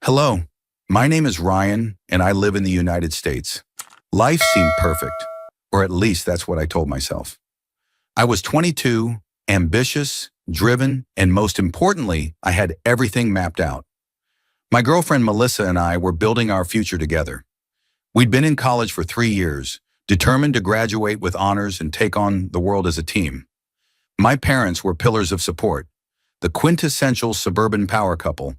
Hello, my name is Ryan, and I live in the United States. Life seemed perfect, or at least that's what I told myself. I was 22, ambitious, driven, and most importantly, I had everything mapped out. My girlfriend Melissa and I were building our future together. We'd been in college for 3 years, determined to graduate with honors and take on the world as a team. My parents were pillars of support, the quintessential suburban power couple.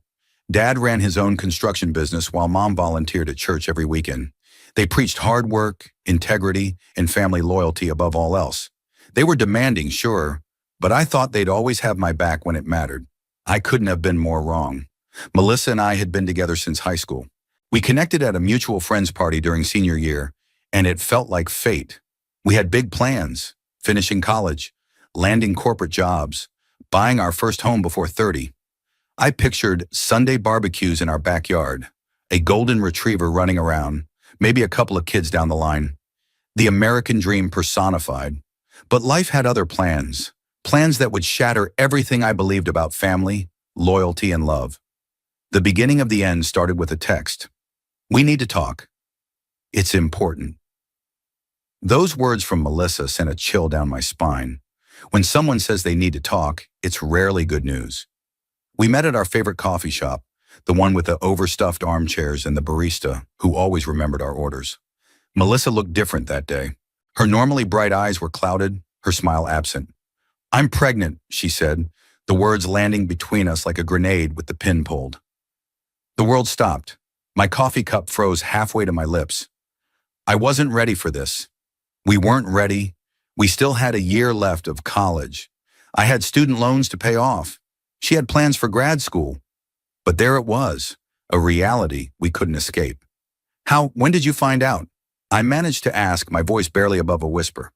Dad ran his own construction business while Mom volunteered at church every weekend. They preached hard work, integrity, and family loyalty above all else. They were demanding, sure, but I thought they'd always have my back when it mattered. I couldn't have been more wrong. Melissa and I had been together since high school. We connected at a mutual friends party during senior year, and it felt like fate. We had big plans: finishing college, landing corporate jobs, buying our first home before 30. I pictured Sunday barbecues in our backyard, a golden retriever running around, maybe a couple of kids down the line. The American dream personified. But life had other plans, plans that would shatter everything I believed about family, loyalty, and love. The beginning of the end started with a text. "We need to talk. It's important." Those words from Melissa sent a chill down my spine. When someone says they need to talk, it's rarely good news. We met at our favorite coffee shop, the one with the overstuffed armchairs and the barista who always remembered our orders. Melissa looked different that day. Her normally bright eyes were clouded, her smile absent. "I'm pregnant," she said, the words landing between us like a grenade with the pin pulled. The world stopped. My coffee cup froze halfway to my lips. I wasn't ready for this. We weren't ready. We still had a year left of college. I had student loans to pay off. She had plans for grad school. But there it was, a reality we couldn't escape. When did you find out?" I managed to ask, my voice barely above a whisper.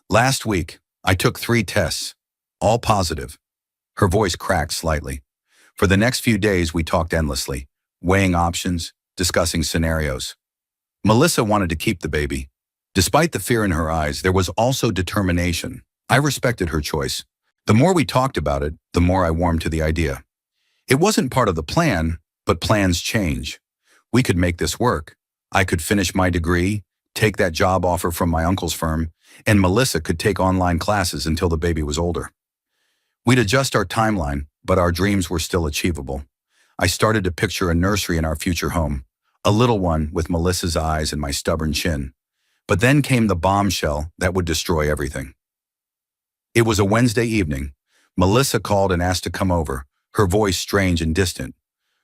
"Last week, I took 3 tests, all positive." Her voice cracked slightly. For the next few days, we talked endlessly, weighing options, discussing scenarios. Melissa wanted to keep the baby. Despite the fear in her eyes, there was also determination. I respected her choice. The more we talked about it, the more I warmed to the idea. It wasn't part of the plan, but plans change. We could make this work. I could finish my degree, take that job offer from my uncle's firm, and Melissa could take online classes until the baby was older. We'd adjust our timeline, but our dreams were still achievable. I started to picture a nursery in our future home, a little one with Melissa's eyes and my stubborn chin. But then came the bombshell that would destroy everything. It was a Wednesday evening. Melissa called and asked to come over, her voice strange and distant.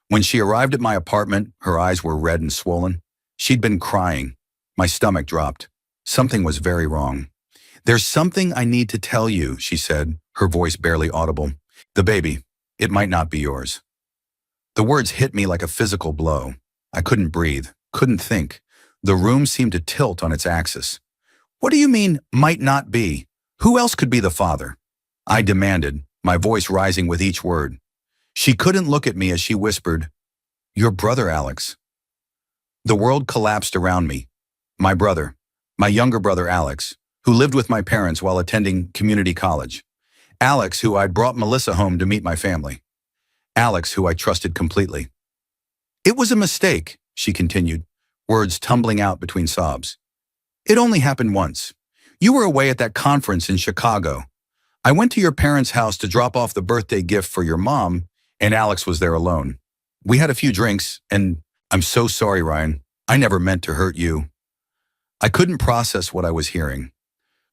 When she arrived at my apartment, her eyes were red and swollen. She'd been crying. My stomach dropped. Something was very wrong. "There's something I need to tell you," she said, her voice barely audible. "The baby, it might not be yours." The words hit me like a physical blow. I couldn't breathe, couldn't think. The room seemed to tilt on its axis. "What do you mean, might not be? Who else could be the father?" I demanded, my voice rising with each word. She couldn't look at me as she whispered, "Your brother, Alex." The world collapsed around me. My brother, my younger brother Alex, who lived with my parents while attending community college. Alex, who I'd brought Melissa home to meet my family. Alex, who I trusted completely. "It was a mistake," she continued, words tumbling out between sobs. "It only happened once. You were away at that conference in Chicago. I went to your parents' house to drop off the birthday gift for your mom, and Alex was there alone. We had a few drinks, and I'm so sorry, Ryan. I never meant to hurt you." I couldn't process what I was hearing.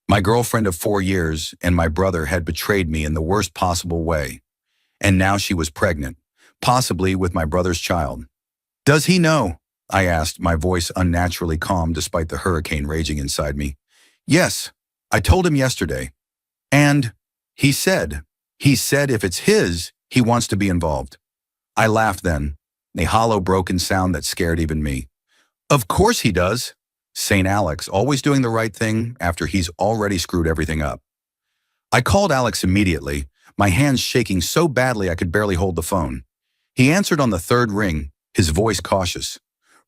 My girlfriend of 4 years and my brother had betrayed me in the worst possible way. And now she was pregnant, possibly with my brother's child. "Does he know?" I asked, my voice unnaturally calm despite the hurricane raging inside me. "Yes, I told him yesterday. And he said if it's his, he wants to be involved." I laughed then, a hollow broken sound that scared even me. "Of course he does. St. Alex, always doing the right thing after he's already screwed everything up." I called Alex immediately, my hands shaking so badly I could barely hold the phone. He answered on the 3rd ring, his voice cautious.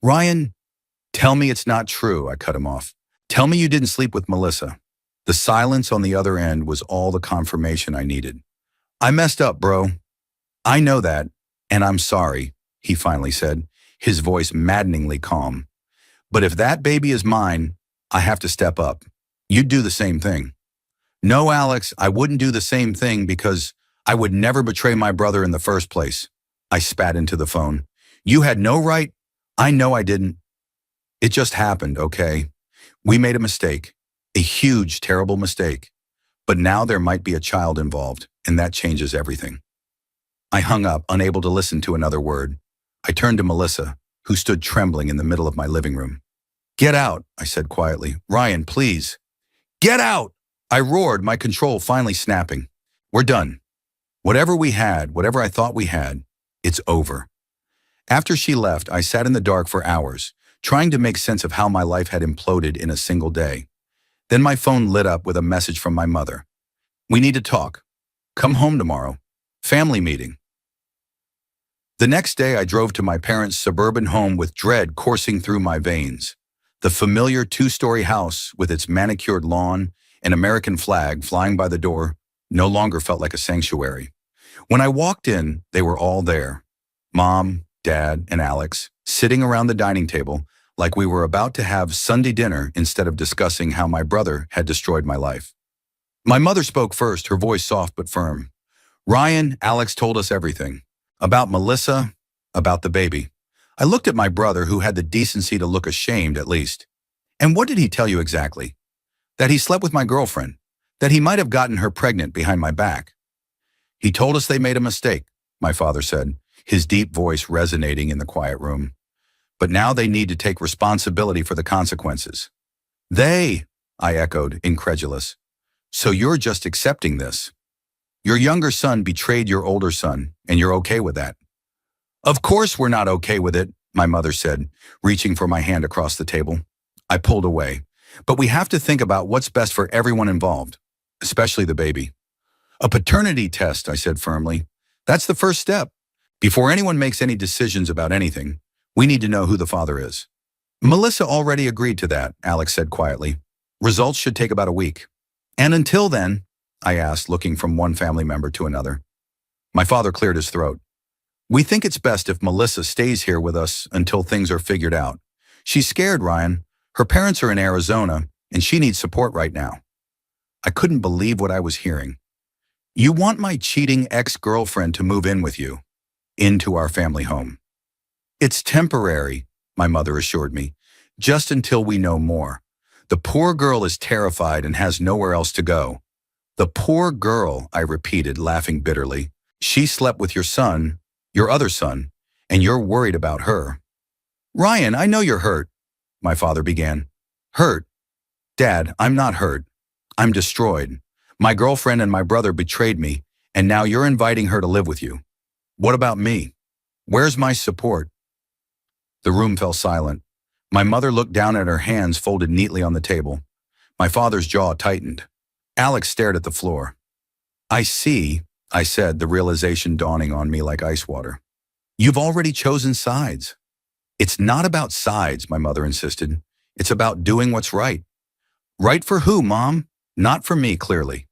"Ryan, tell me it's not true," I cut him off. "Tell me you didn't sleep with Melissa." The silence on the other end was all the confirmation I needed. "I messed up, bro. I know that, and I'm sorry," he finally said, his voice maddeningly calm. But if that baby is mine, I have to step up. You'd do the same thing. No, Alex, I wouldn't do the same thing because I would never betray my brother in the first place. I spat into the phone. You had no right. I know I didn't. It just happened, okay? We made a mistake. A huge, terrible mistake. But now there might be a child involved, and that changes everything. I hung up, unable to listen to another word. I turned to Melissa, who stood trembling in the middle of my living room. Get out, I said quietly. Ryan, please. Get out! I roared, my control finally snapping. We're done. Whatever we had, whatever I thought we had, it's over. After she left, I sat in the dark for hours, trying to make sense of how my life had imploded in a single day. Then my phone lit up with a message from my mother. We need to talk. Come home tomorrow. Family meeting. The next day, I drove to my parents' suburban home with dread coursing through my veins. The familiar two-story house with its manicured lawn and American flag flying by the door no longer felt like a sanctuary. When I walked in, they were all there. Mom, Dad, and Alex, sitting around the dining table like we were about to have Sunday dinner instead of discussing how my brother had destroyed my life. My mother spoke first, her voice soft but firm. Ryan, Alex told us everything. About Melissa, about the baby. I looked at my brother, who had the decency to look ashamed at least. And what did he tell you exactly? That he slept with my girlfriend. That he might have gotten her pregnant behind my back. He told us they made a mistake, my father said, his deep voice resonating in the quiet room. But now they need to take responsibility for the consequences. They, I echoed, incredulous. So you're just accepting this? Your younger son betrayed your older son, and you're okay with that? Of course we're not okay with it, my mother said, reaching for my hand across the table. I pulled away. But we have to think about what's best for everyone involved, especially the baby. A paternity test, I said firmly. That's the first step. Before anyone makes any decisions about anything, we need to know who the father is. Melissa already agreed to that, Alex said quietly. Results should take about a week. And until then, I asked, looking from one family member to another. My father cleared his throat. We think it's best if Melissa stays here with us until things are figured out. She's scared, Ryan. Her parents are in Arizona, and she needs support right now. I couldn't believe what I was hearing. You want my cheating ex-girlfriend to move in with you, into our family home. It's temporary, my mother assured me, just until we know more. The poor girl is terrified and has nowhere else to go. The poor girl, I repeated, laughing bitterly. She slept with your son, your other son, and you're worried about her. Ryan, I know you're hurt, my father began. Hurt? Dad, I'm not hurt. I'm destroyed. My girlfriend and my brother betrayed me, and now you're inviting her to live with you. What about me? Where's my support? The room fell silent. My mother looked down at her hands folded neatly on the table. My father's jaw tightened. Alex stared at the floor. I see, I said, the realization dawning on me like ice water. You've already chosen sides. It's not about sides, my mother insisted. It's about doing what's right. Right for who, Mom? Not for me, clearly.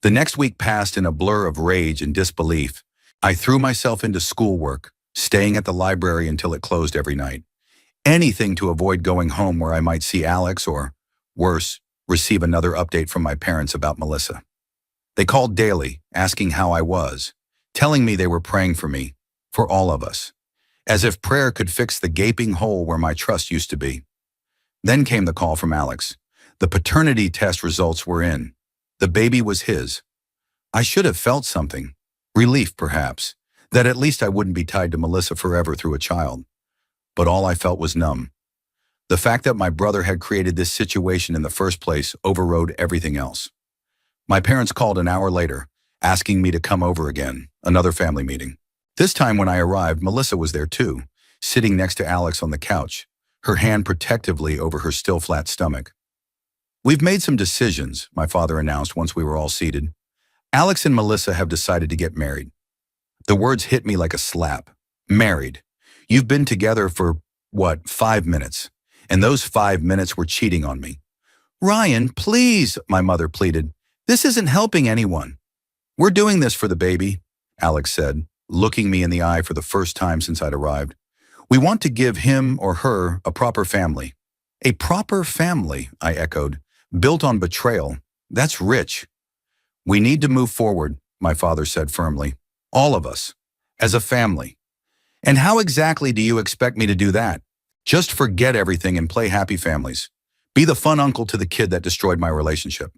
The next week passed in a blur of rage and disbelief. I threw myself into schoolwork, staying at the library until it closed every night. Anything to avoid going home where I might see Alex or, worse, receive another update from my parents about Melissa. They called daily, asking how I was, telling me they were praying for me, for all of us, as if prayer could fix the gaping hole where my trust used to be. Then came the call from Alex. The paternity test results were in. The baby was his. I should have felt something, relief perhaps, that at least I wouldn't be tied to Melissa forever through a child. But all I felt was numb. The fact that my brother had created this situation in the first place overrode everything else. My parents called an hour later, asking me to come over again, another family meeting. This time when I arrived, Melissa was there too, sitting next to Alex on the couch, her hand protectively over her still flat stomach. We've made some decisions, my father announced once we were all seated. Alex and Melissa have decided to get married. The words hit me like a slap. Married. You've been together for, 5 minutes? And those 5 minutes were cheating on me. Ryan, please, my mother pleaded. This isn't helping anyone. We're doing this for the baby, Alex said, looking me in the eye for the first time since I'd arrived. We want to give him or her a proper family. A proper family, I echoed, built on betrayal. That's rich. We need to move forward, my father said firmly. All of us. As a family. And how exactly do you expect me to do that? Just forget everything and play happy families. Be the fun uncle to the kid that destroyed my relationship.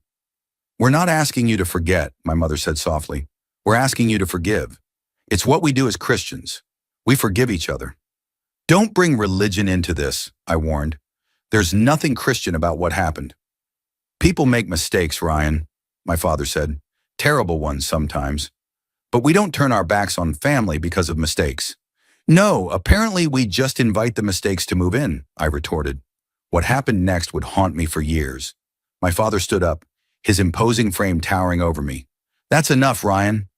We're not asking you to forget, my mother said softly. We're asking you to forgive. It's what we do as Christians. We forgive each other. Don't bring religion into this, I warned. There's nothing Christian about what happened. People make mistakes, Ryan, my father said. Terrible ones sometimes. But we don't turn our backs on family because of mistakes. No, apparently we just invite the mistakes to move in, I retorted. What happened next would haunt me for years. My father stood up, his imposing frame towering over me. That's enough, Ryan.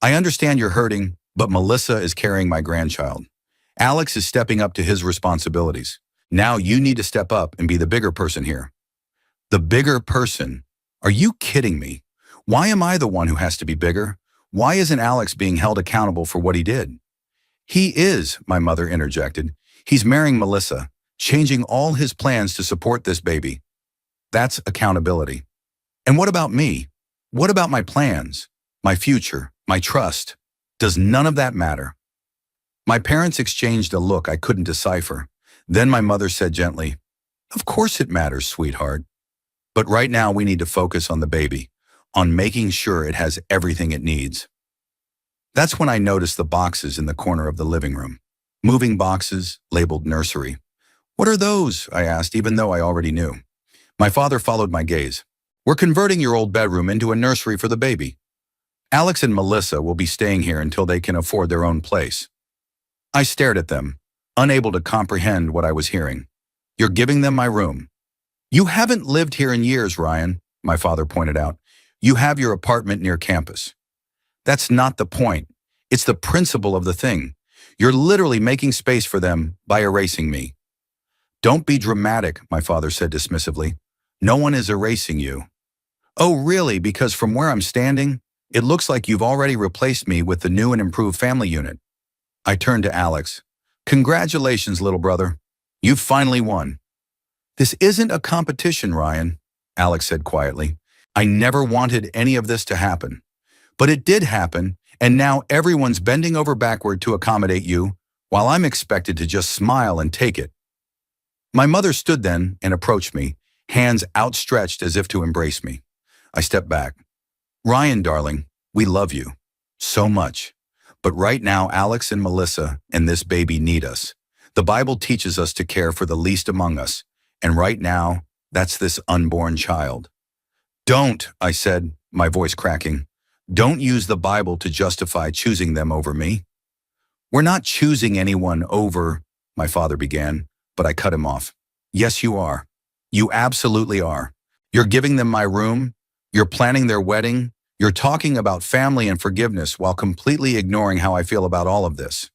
I understand you're hurting, but Melissa is carrying my grandchild. Alex is stepping up to his responsibilities. Now you need to step up and be the bigger person here. The bigger person? Are you kidding me? Why am I the one who has to be bigger? Why isn't Alex being held accountable for what he did? He is, my mother interjected. He's marrying Melissa, changing all his plans to support this baby. That's accountability. And what about me? What about my plans, my future, my trust? Does none of that matter? My parents exchanged a look I couldn't decipher. Then my mother said gently, Of course it matters, sweetheart. But right now we need to focus on the baby, on making sure it has everything it needs. That's when I noticed the boxes in the corner of the living room. Moving boxes, labeled nursery. What are those? I asked, even though I already knew. My father followed my gaze. We're converting your old bedroom into a nursery for the baby. Alex and Melissa will be staying here until they can afford their own place. I stared at them, unable to comprehend what I was hearing. You're giving them my room. You haven't lived here in years, Ryan, my father pointed out. You have your apartment near campus. That's not the point. It's the principle of the thing. You're literally making space for them by erasing me. Don't be dramatic, my father said dismissively. No one is erasing you. Oh, really? Because from where I'm standing, it looks like you've already replaced me with the new and improved family unit. I turned to Alex. Congratulations, little brother. You've finally won. This isn't a competition, Ryan, Alex said quietly. I never wanted any of this to happen. But it did happen, and now everyone's bending over backward to accommodate you, while I'm expected to just smile and take it. My mother stood then and approached me, hands outstretched as if to embrace me. I stepped back. Ryan, darling, we love you. So much. But right now, Alex and Melissa and this baby need us. The Bible teaches us to care for the least among us, and right now, that's this unborn child. Don't, I said, my voice cracking. Don't use the Bible to justify choosing them over me. We're not choosing anyone over, my father began, but I cut him off. Yes, you are. You absolutely are. You're giving them my room. You're planning their wedding. You're talking about family and forgiveness while completely ignoring how I feel about all of this.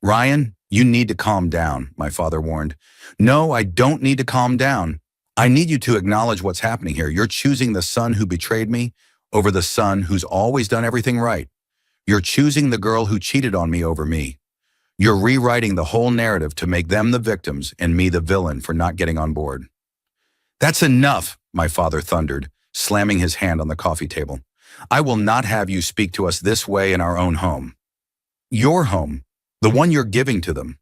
Ryan, you need to calm down, my father warned. No, I don't need to calm down. I need you to acknowledge what's happening here. You're choosing the son who betrayed me over the son who's always done everything right. You're choosing the girl who cheated on me over me. You're rewriting the whole narrative to make them the victims and me the villain for not getting on board. That's enough, my father thundered, slamming his hand on the coffee table. I will not have you speak to us this way in our own home. Your home, the one you're giving to them,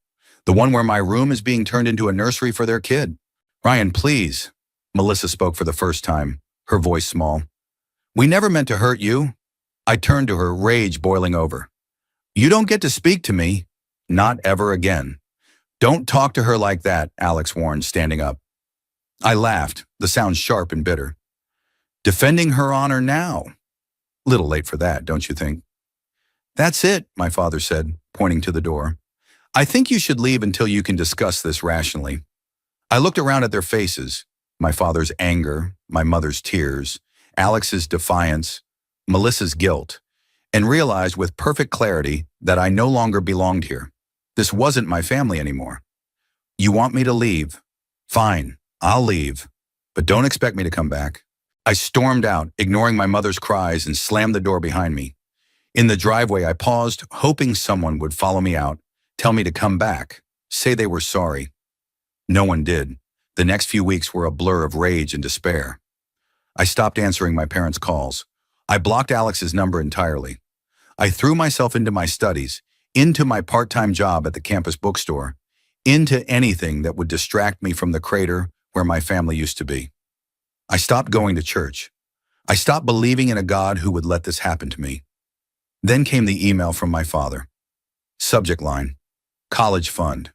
the one where my room is being turned into a nursery for their kid. Ryan, please, Melissa spoke for the first time, her voice small. We never meant to hurt you. I turned to her, rage boiling over. You don't get to speak to me. Not ever again. Don't talk to her like that, Alex warned, standing up. I laughed, the sound sharp and bitter. Defending her honor now. Little late for that, don't you think? That's it, my father said, pointing to the door. I think you should leave until you can discuss this rationally. I looked around at their faces, my father's anger, my mother's tears, Alex's defiance, Melissa's guilt, and realized with perfect clarity that I no longer belonged here. This wasn't my family anymore. You want me to leave? Fine, I'll leave, but don't expect me to come back. I stormed out, ignoring my mother's cries, and slammed the door behind me. In the driveway, I paused, hoping someone would follow me out, tell me to come back, say they were sorry. No one did. The next few weeks were a blur of rage and despair. I stopped answering my parents' calls. I blocked Alex's number entirely. I threw myself into my studies, into my part-time job at the campus bookstore, into anything that would distract me from the crater where my family used to be. I stopped going to church. I stopped believing in a God who would let this happen to me. Then came the email from my father. Subject line, college fund.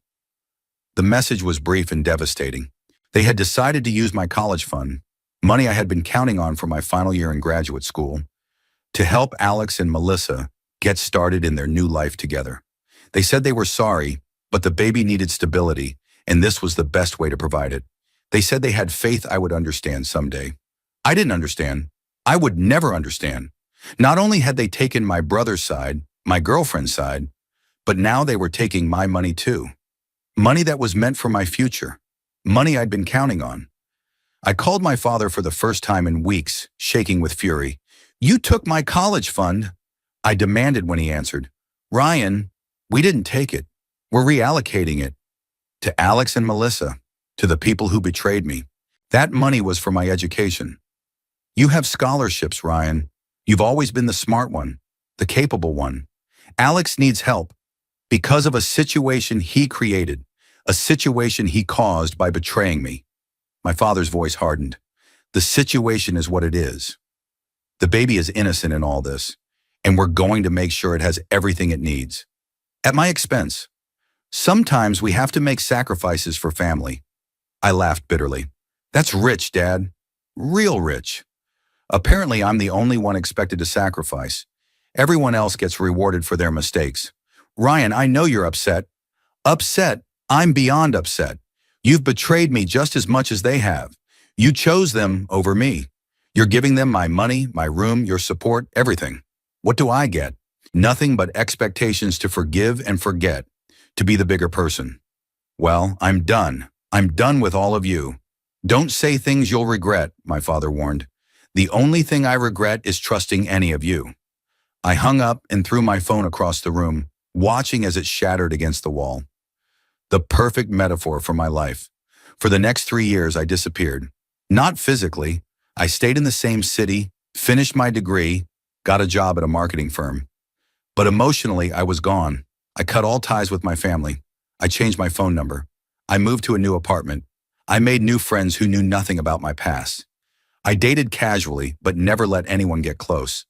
The message was brief and devastating. They had decided to use my college fund, money I had been counting on for my final year in graduate school, to help Alex and Melissa get started in their new life together. They said they were sorry, but the baby needed stability, and this was the best way to provide it. They said they had faith I would understand someday. I didn't understand. I would never understand. Not only had they taken my brother's side, my girlfriend's side, but now they were taking my money too. Money that was meant for my future. Money I'd been counting on. I called my father for the first time in weeks, shaking with fury. "You took my college fund," I demanded when he answered. "Ryan, we didn't take it. We're reallocating it. To Alex and Melissa, to the people who betrayed me. That money was for my education. You have scholarships, Ryan. You've always been the smart one, the capable one. Alex needs help because of a situation he created, a situation he caused by betraying me." My father's voice hardened. "The situation is what it is. The baby is innocent in all this, and we're going to make sure it has everything it needs. At my expense. Sometimes we have to make sacrifices for family." I laughed bitterly. "That's rich, Dad. Real rich. Apparently, I'm the only one expected to sacrifice. Everyone else gets rewarded for their mistakes. Ryan, I know you're upset. Upset? I'm beyond upset. You've betrayed me just as much as they have. You chose them over me. You're giving them my money, my room, your support, everything. What do I get? Nothing but expectations to forgive and forget, to be the bigger person. Well, I'm done. I'm done with all of you. Don't say things you'll regret," my father warned. "The only thing I regret is trusting any of you." I hung up and threw my phone across the room, watching as it shattered against the wall. The perfect metaphor for my life. For the next 3 years, I disappeared. Not physically. I stayed in the same city, finished my degree, got a job at a marketing firm. But emotionally, I was gone. I cut all ties with my family. I changed my phone number. I moved to a new apartment. I made new friends who knew nothing about my past. I dated casually, but never let anyone get close.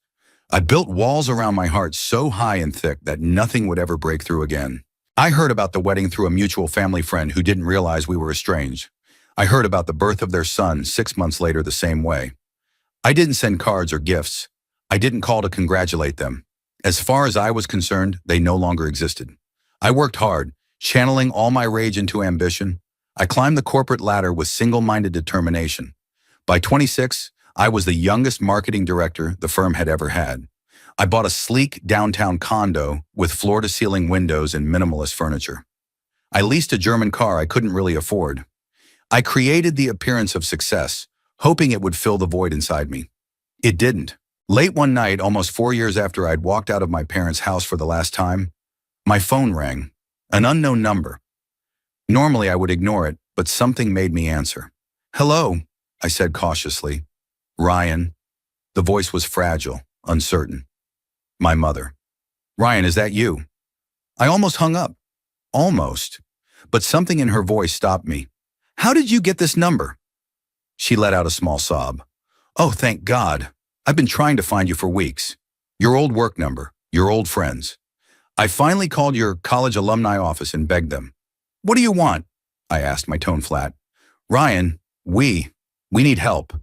I built walls around my heart so high and thick that nothing would ever break through again. I heard about the wedding through a mutual family friend who didn't realize we were estranged. I heard about the birth of their son 6 months later the same way. I didn't send cards or gifts. I didn't call to congratulate them. As far as I was concerned, they no longer existed. I worked hard, channeling all my rage into ambition. I climbed the corporate ladder with single-minded determination. By 26, I was the youngest marketing director the firm had ever had. I bought a sleek downtown condo with floor-to-ceiling windows and minimalist furniture. I leased a German car I couldn't really afford. I created the appearance of success, hoping it would fill the void inside me. It didn't. Late one night, almost 4 years after I'd walked out of my parents' house for the last time, my phone rang. An unknown number. Normally I would ignore it, but something made me answer. "Hello," I said cautiously. "Ryan." The voice was fragile, uncertain. My mother. "Ryan, is that you?" I almost hung up. Almost. But something in her voice stopped me. "How did you get this number?" She let out a small sob. "Oh, thank God. I've been trying to find you for weeks. Your old work number, your old friends. I finally called your college alumni office and begged them." "What do you want?" I asked, my tone flat. "Ryan, we need help."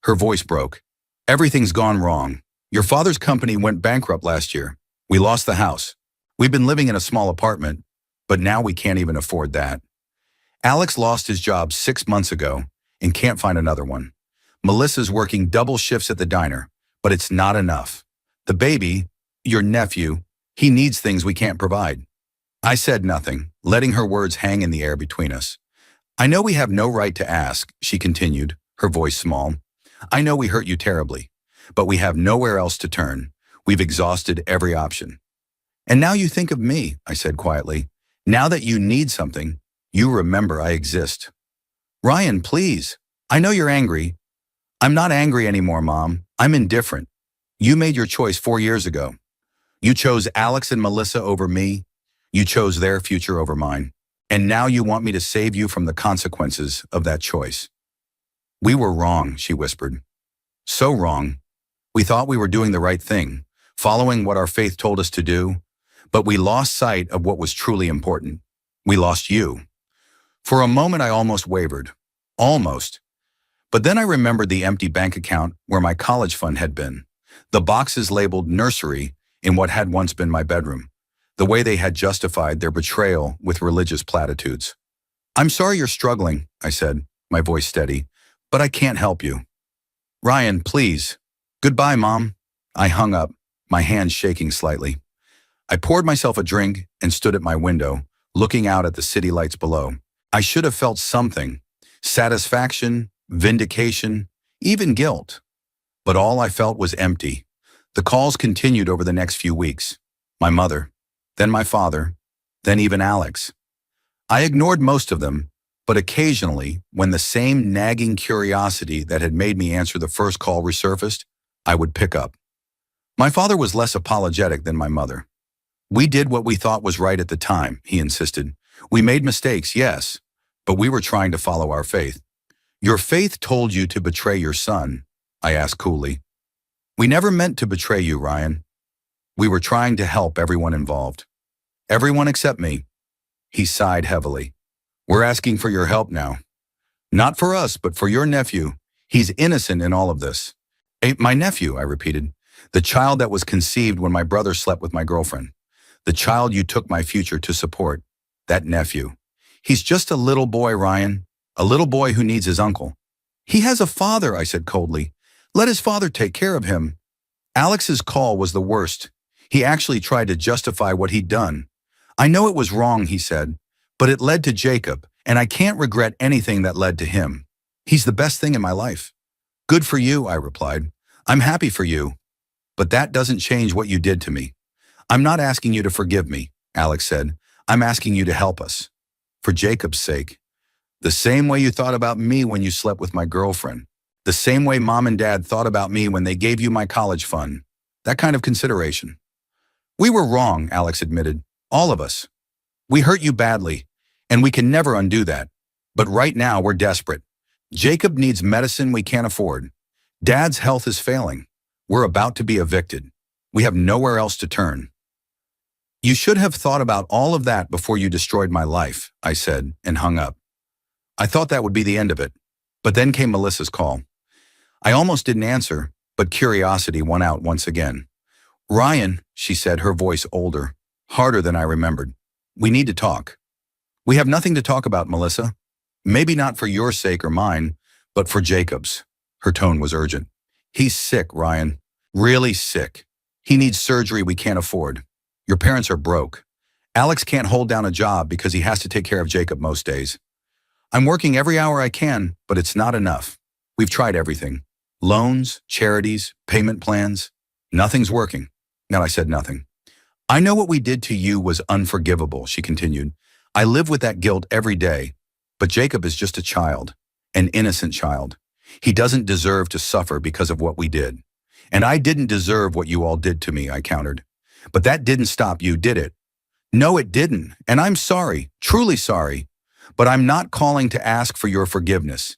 Her voice broke. "Everything's gone wrong. Your father's company went bankrupt last year. We lost the house. We've been living in a small apartment, but now we can't even afford that. Alex lost his job 6 months ago and can't find another one. Melissa's working double shifts at the diner, but it's not enough. The baby, your nephew, he needs things we can't provide." I said nothing, letting her words hang in the air between us. "I know we have no right to ask," she continued, her voice small. "I know we hurt you terribly, but we have nowhere else to turn. We've exhausted every option. And now you think of me, I said quietly. Now that you need something, you remember I exist. Ryan, please. I know you're angry. I'm not angry anymore, Mom. I'm indifferent. You made your choice 4 years ago. You chose Alex and Melissa over me. You chose their future over mine. And now you want me to save you from the consequences of that choice. We were wrong, she whispered. So wrong. We thought we were doing the right thing, following what our faith told us to do, but we lost sight of what was truly important. We lost you. For a moment, I almost wavered. Almost. But then I remembered the empty bank account where my college fund had been, the boxes labeled nursery in what had once been my bedroom, the way they had justified their betrayal with religious platitudes. I'm sorry you're struggling, I said, my voice steady, but I can't help you. Ryan, please. Goodbye, Mom. I hung up, my hands shaking slightly. I poured myself a drink and stood at my window, looking out at the city lights below. I should have felt something, satisfaction, vindication, even guilt. But all I felt was empty. The calls continued over the next few weeks. My mother, then my father, then even Alex. I ignored most of them, but occasionally, when the same nagging curiosity that had made me answer the first call resurfaced, I would pick up. My father was less apologetic than my mother. We did what we thought was right at the time, he insisted. We made mistakes, yes, but we were trying to follow our faith. Your faith told you to betray your son, I asked coolly. We never meant to betray you, Ryan. We were trying to help everyone involved. Everyone except me. He sighed heavily. We're asking for your help now. Not for us, but for your nephew. He's innocent in all of this. My nephew, I repeated. The child that was conceived when my brother slept with my girlfriend. The child you took my future to support. That nephew. He's just a little boy, Ryan. A little boy who needs his uncle. He has a father, I said coldly. Let his father take care of him. Alex's call was the worst. He actually tried to justify what he'd done. I know it was wrong, he said, but it led to Jacob, and I can't regret anything that led to him. He's the best thing in my life. Good for you, I replied. I'm happy for you. But that doesn't change what you did to me. I'm not asking you to forgive me, Alex said. I'm asking you to help us. For Jacob's sake. The same way you thought about me when you slept with my girlfriend. The same way Mom and Dad thought about me when they gave you my college fund. That kind of consideration. We were wrong, Alex admitted. All of us. We hurt you badly, and we can never undo that. But right now, we're desperate. Jacob needs medicine we can't afford. Dad's health is failing. We're about to be evicted. We have nowhere else to turn. You should have thought about all of that before you destroyed my life, I said, and hung up. I thought that would be the end of it. But then came Melissa's call. I almost didn't answer, but curiosity won out once again. Ryan, she said, her voice older, harder than I remembered. We need to talk. We have nothing to talk about, Melissa. Maybe not for your sake or mine, but for Jacob's. Her tone was urgent. He's sick, Ryan. Really sick. He needs surgery we can't afford. Your parents are broke. Alex can't hold down a job because he has to take care of Jacob most days. I'm working every hour I can, but it's not enough. We've tried everything. Loans, charities, payment plans. Nothing's working. No, I said nothing. I know what we did to you was unforgivable, she continued. I live with that guilt every day. But Jacob is just a child, an innocent child. He doesn't deserve to suffer because of what we did. And I didn't deserve what you all did to me, I countered. But that didn't stop you, did it? No, it didn't. And I'm sorry, truly sorry. But I'm not calling to ask for your forgiveness.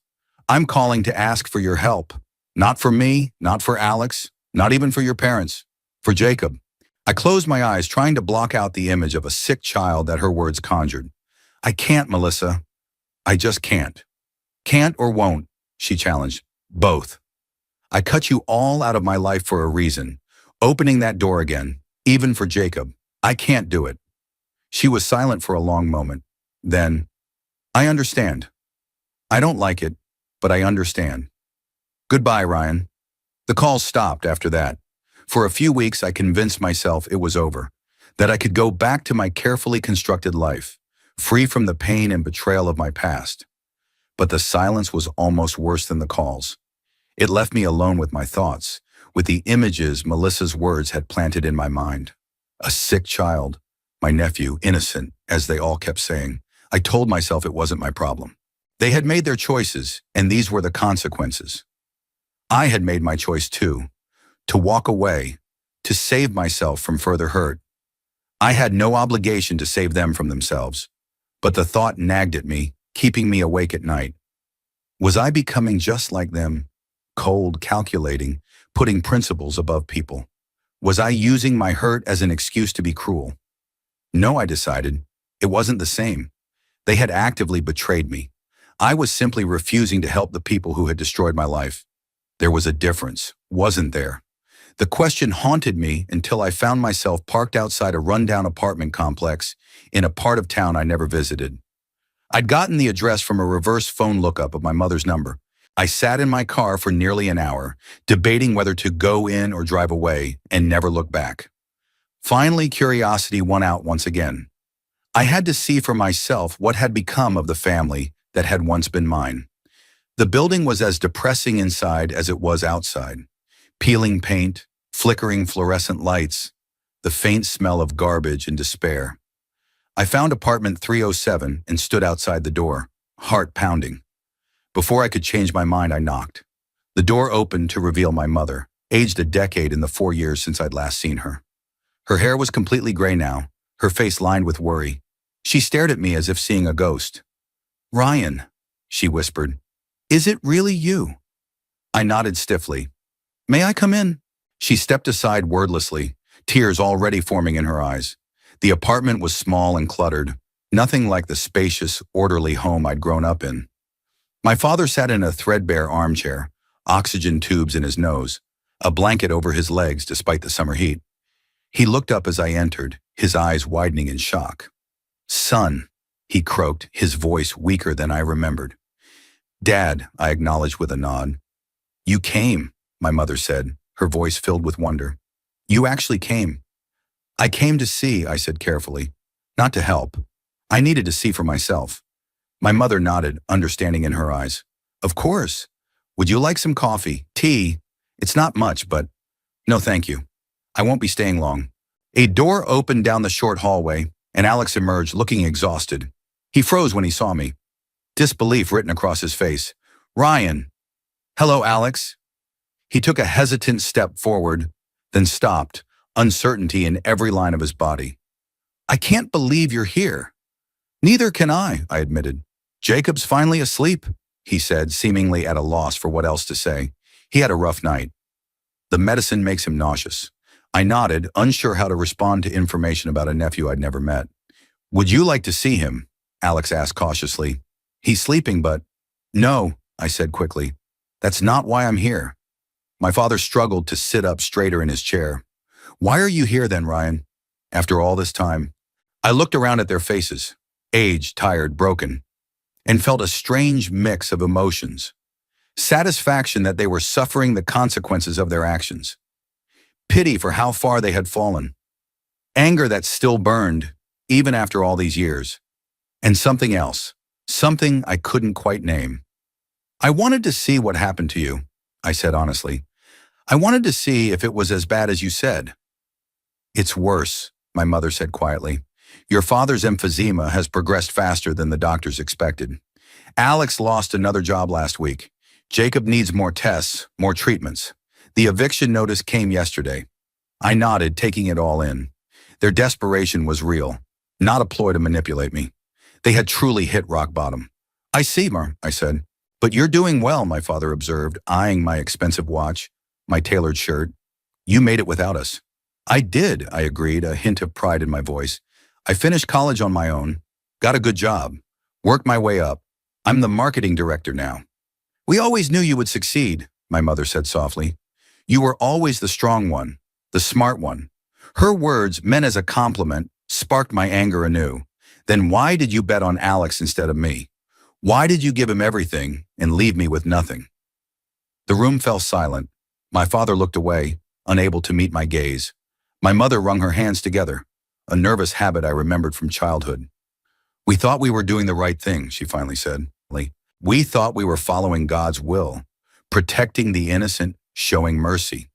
I'm calling to ask for your help. Not for me, not for Alex, not even for your parents. For Jacob. I closed my eyes, trying to block out the image of a sick child that her words conjured. I can't, Melissa. I just can't. Can't or won't, she challenged. Both. I cut you all out of my life for a reason, opening that door again, even for Jacob. I can't do it. She was silent for a long moment. Then, I understand. I don't like it, but I understand. Goodbye, Ryan. The call stopped after that. For a few weeks, I convinced myself it was over, that I could go back to my carefully constructed life, free from the pain and betrayal of my past. But the silence was almost worse than the calls. It left me alone with my thoughts, with the images Melissa's words had planted in my mind. A sick child, my nephew, innocent, as they all kept saying. I told myself it wasn't my problem. They had made their choices, and these were the consequences. I had made my choice too, to walk away, to save myself from further hurt. I had no obligation to save them from themselves, but the thought nagged at me, keeping me awake at night. Was I becoming just like them, cold, calculating, putting principles above people? Was I using my hurt as an excuse to be cruel? No, I decided. It wasn't the same. They had actively betrayed me. I was simply refusing to help the people who had destroyed my life. There was a difference, wasn't there? The question haunted me until I found myself parked outside a rundown apartment complex in a part of town I never visited. I'd gotten the address from a reverse phone lookup of my mother's number. I sat in my car for nearly an hour, debating whether to go in or drive away, and never look back. Finally, curiosity won out once again. I had to see for myself what had become of the family that had once been mine. The building was as depressing inside as it was outside. Peeling paint, flickering fluorescent lights, the faint smell of garbage and despair. I found apartment 307 and stood outside the door, heart pounding. Before I could change my mind, I knocked. The door opened to reveal my mother, aged a decade in the 4 years since I'd last seen her. Her hair was completely gray now, her face lined with worry. She stared at me as if seeing a ghost. "Ryan," she whispered, "is it really you?" I nodded stiffly. "May I come in?" She stepped aside wordlessly, tears already forming in her eyes. The apartment was small and cluttered, nothing like the spacious, orderly home I'd grown up in. My father sat in a threadbare armchair, oxygen tubes in his nose, a blanket over his legs despite the summer heat. He looked up as I entered, his eyes widening in shock. "Son," he croaked, his voice weaker than I remembered. "Dad," I acknowledged with a nod. "You came," my mother said, her voice filled with wonder. "You actually came." "I came to see," I said carefully, "not to help. I needed to see for myself." My mother nodded, understanding in her eyes. "Of course. Would you like some coffee, tea? It's not much, but—" "No, thank you. I won't be staying long." A door opened down the short hallway, and Alex emerged, looking exhausted. He froze when he saw me, disbelief written across his face. "Ryan." "Hello, Alex." He took a hesitant step forward, then stopped, uncertainty in every line of his body. "I can't believe you're here." "Neither can I," I admitted. "Jacob's finally asleep," he said, seemingly at a loss for what else to say. "He had a rough night. The medicine makes him nauseous." I nodded, unsure how to respond to information about a nephew I'd never met. "Would you like to see him?" Alex asked cautiously. "He's sleeping, but—" "No," I said quickly. "That's not why I'm here." My father struggled to sit up straighter in his chair. "Why are you here then, Ryan? After all this time?" I looked around at their faces, aged, tired, broken, and felt a strange mix of emotions. Satisfaction that they were suffering the consequences of their actions. Pity for how far they had fallen. Anger that still burned, even after all these years. And something else, something I couldn't quite name. "I wanted to see what happened to you," I said honestly. "I wanted to see if it was as bad as you said." "It's worse," my mother said quietly. "Your father's emphysema has progressed faster than the doctors expected. Alex lost another job last week. Jacob needs more tests, more treatments. The eviction notice came yesterday." I nodded, taking it all in. Their desperation was real, not a ploy to manipulate me. They had truly hit rock bottom. "I see, Mar," I said. "But you're doing well," my father observed, eyeing my expensive watch, my tailored shirt. "You made it without us." "I did," I agreed, a hint of pride in my voice. "I finished college on my own, got a good job, worked my way up. I'm the marketing director now." "We always knew you would succeed," my mother said softly. "You were always the strong one, the smart one." Her words, meant as a compliment, sparked my anger anew. Then why did you bet on Alex instead of me? Why did you give him everything and leave me with nothing? The room fell silent. My father looked away, unable to meet my gaze. My mother wrung her hands together, a nervous habit I remembered from childhood. "We thought we were doing the right thing," she finally said. "We thought we were following God's will, protecting the innocent, showing mercy.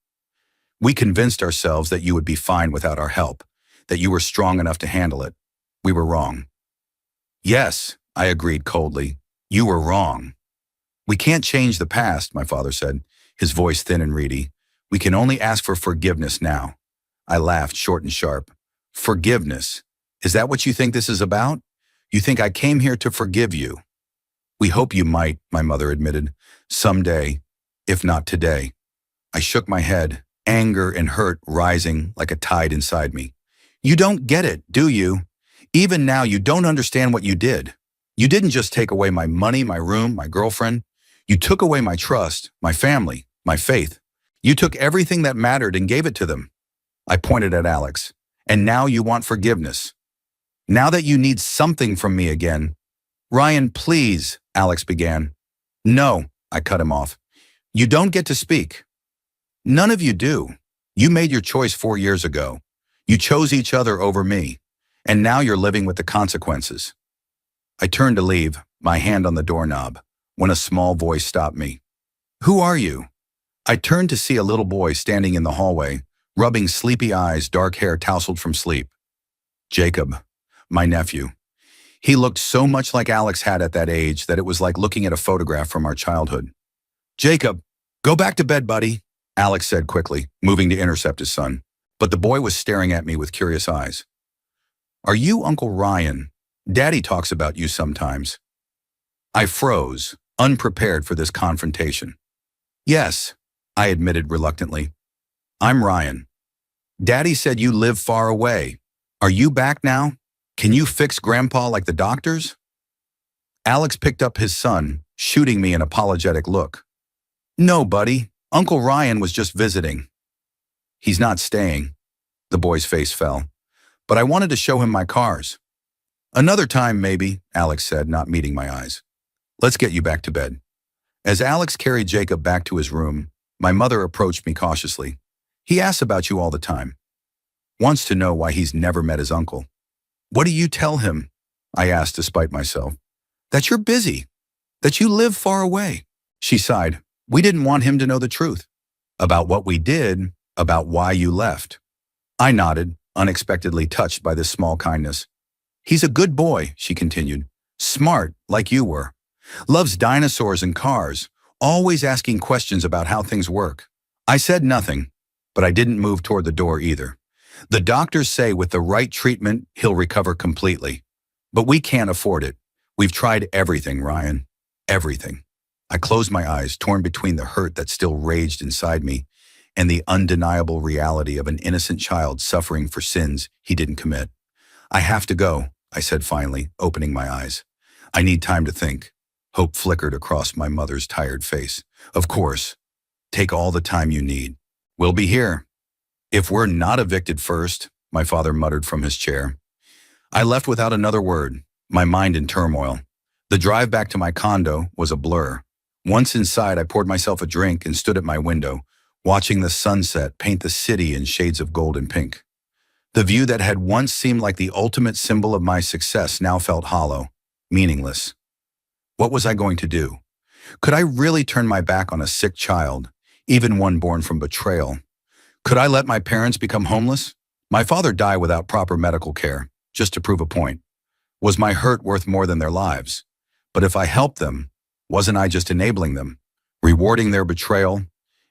We convinced ourselves that you would be fine without our help, that you were strong enough to handle it. We were wrong. Yes, I agreed coldly. You were wrong. We can't change the past, my father said, his voice thin and reedy. We can only ask for forgiveness now. I laughed, short and sharp. Forgiveness? Is that what you think this is about? You think I came here to forgive you? We hope you might, my mother admitted. Someday, if not today. I shook my head, anger and hurt rising like a tide inside me. You don't get it, do you? Even now, you don't understand what you did. You didn't just take away my money, my room, my girlfriend. You took away my trust, my family, my faith. You took everything that mattered and gave it to them. I pointed at Alex. And now you want forgiveness. Now that you need something from me again. Ryan, please, Alex began. No, I cut him off. You don't get to speak. None of you do. You made your choice 4 years ago. You chose each other over me. And now you're living with the consequences. I turned to leave, my hand on the doorknob, when a small voice stopped me. Who are you? I turned to see a little boy standing in the hallway, rubbing sleepy eyes, dark hair tousled from sleep. Jacob, my nephew. He looked so much like Alex had at that age that it was like looking at a photograph from our childhood. Jacob, go back to bed, buddy, Alex said quickly, moving to intercept his son. But the boy was staring at me with curious eyes. Are you Uncle Ryan? Daddy talks about you sometimes. I froze, unprepared for this confrontation. Yes, I admitted reluctantly. I'm Ryan. Daddy said you live far away. Are you back now? Can you fix Grandpa like the doctors? Alex picked up his son, shooting me an apologetic look. No, buddy. Uncle Ryan was just visiting. He's not staying. The boy's face fell. But I wanted to show him my cars. Another time, maybe, Alex said, not meeting my eyes. Let's get you back to bed. As Alex carried Jacob back to his room, my mother approached me cautiously. He asks about you all the time. Wants to know why he's never met his uncle. What do you tell him? I asked despite myself. That you're busy. That you live far away. She sighed. We didn't want him to know the truth. About what we did, about why you left. I nodded, unexpectedly touched by this small kindness. He's a good boy, she continued. Smart, like you were. Loves dinosaurs and cars, always asking questions about how things work. I said nothing, but I didn't move toward the door either. The doctors say with the right treatment, he'll recover completely. But we can't afford it. We've tried everything, Ryan. Everything. I closed my eyes, torn between the hurt that still raged inside me and the undeniable reality of an innocent child suffering for sins he didn't commit. I have to go, I said finally, opening my eyes. I need time to think. Hope flickered across my mother's tired face. Of course. Take all the time you need. We'll be here. If we're not evicted first, my father muttered from his chair. I left without another word, my mind in turmoil. The drive back to my condo was a blur. Once inside, I poured myself a drink and stood at my window, watching the sunset paint the city in shades of gold and pink. The view that had once seemed like the ultimate symbol of my success now felt hollow, meaningless. What was I going to do? Could I really turn my back on a sick child, even one born from betrayal? Could I let my parents become homeless? My father die without proper medical care, just to prove a point. Was my hurt worth more than their lives? But if I helped them, wasn't I just enabling them, rewarding their betrayal?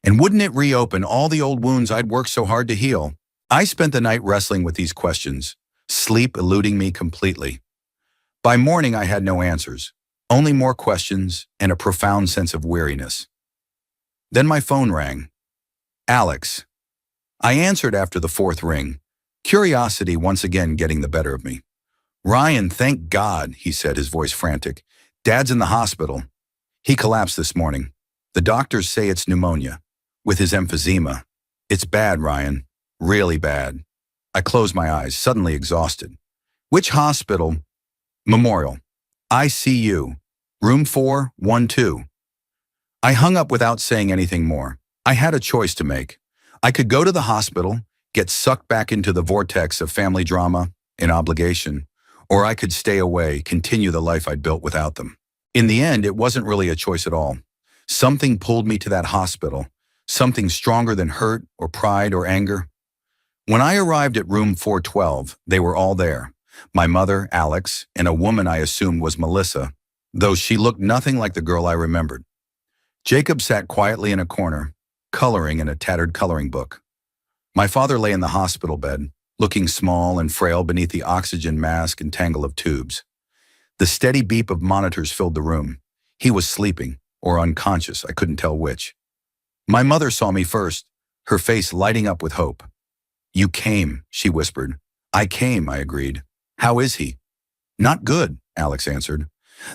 And wouldn't it reopen all the old wounds I'd worked so hard to heal? I spent the night wrestling with these questions, sleep eluding me completely. By morning, I had no answers, only more questions and a profound sense of weariness. Then my phone rang. Alex. I answered after the fourth ring, curiosity once again getting the better of me. Ryan, thank God, he said, his voice frantic. Dad's in the hospital. He collapsed this morning. The doctors say it's pneumonia, with his emphysema. It's bad, Ryan. Really bad. I closed my eyes, suddenly exhausted. Which hospital? Memorial. ICU. Room 412. I hung up without saying anything more. I had a choice to make. I could go to the hospital, get sucked back into the vortex of family drama and obligation, or I could stay away, continue the life I'd built without them. In the end, it wasn't really a choice at all. Something pulled me to that hospital, something stronger than hurt or pride or anger. When I arrived at room 412, they were all there. My mother, Alex, and a woman I assumed was Melissa, though she looked nothing like the girl I remembered. Jacob sat quietly in a corner, coloring in a tattered coloring book. My father lay in the hospital bed, looking small and frail beneath the oxygen mask and tangle of tubes. The steady beep of monitors filled the room. He was sleeping, or unconscious, I couldn't tell which. My mother saw me first, her face lighting up with hope. "You came," she whispered. "I came," I agreed. "How is he?" "Not good," Alex answered.